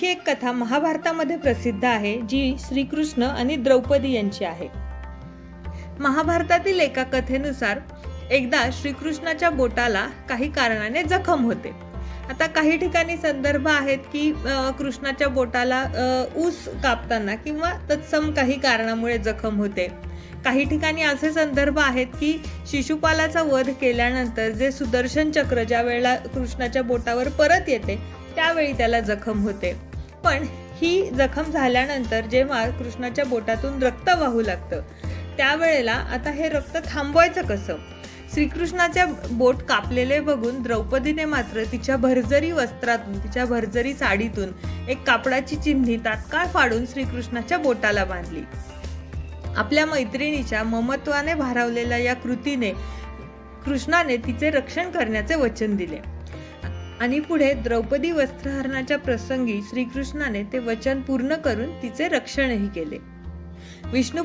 आणखी एक कथा महाभारतामध्ये प्रसिद्ध आहे, जी श्रीकृष्ण आणि द्रौपदी यांची आहे। महाभारतातील एका कथेनुसार एकदा श्रीकृष्णाच्या बोटाला काही कारणाने जखम होते। आता काही ठिकाणी संदर्भ आहेत की कृष्णाच्या बोटाला ऊस कापताना किंवा तत्सम काही कारणामुळे जखम होते। काही ठिकाणी असे संदर्भ आहेत की शिशुपालाचा वध केल्यानंतर जे सुदर्शन चक्र ज्या वेळेला कृष्णाच्या बोटावर परत येते त्यावेळी त्याला जखम होते। पण ही जखम झाल्यानंतर जेव्हा कृष्णाच्या बोटातून रक्त वाहू लागतं त्यावेळेला आता हे रक्त थांबवायचं कसं? श्रीकृष्णाचे बोट कापलेले बघून द्रौपदीने मात्र तिच्या भरजरी वस्त्रातून, तिच्या भरजरी साडीतून एक कापडाची चिन्ही तात्काळ फाडून श्रीकृष्णाच्या बोटाला बांधली। आपल्या मैत्रिणीच्या ममत्वाने भारावलेल्या या कृतीने कृष्णाने तिचे रक्षण करण्याचे वचन दिले आणि पुढे द्रौपदी वस्त्रहरणाच्या प्रसंगी श्रीकृष्णाने ते वचन पूर्ण करून तिचे रक्षणही केले। विष्णू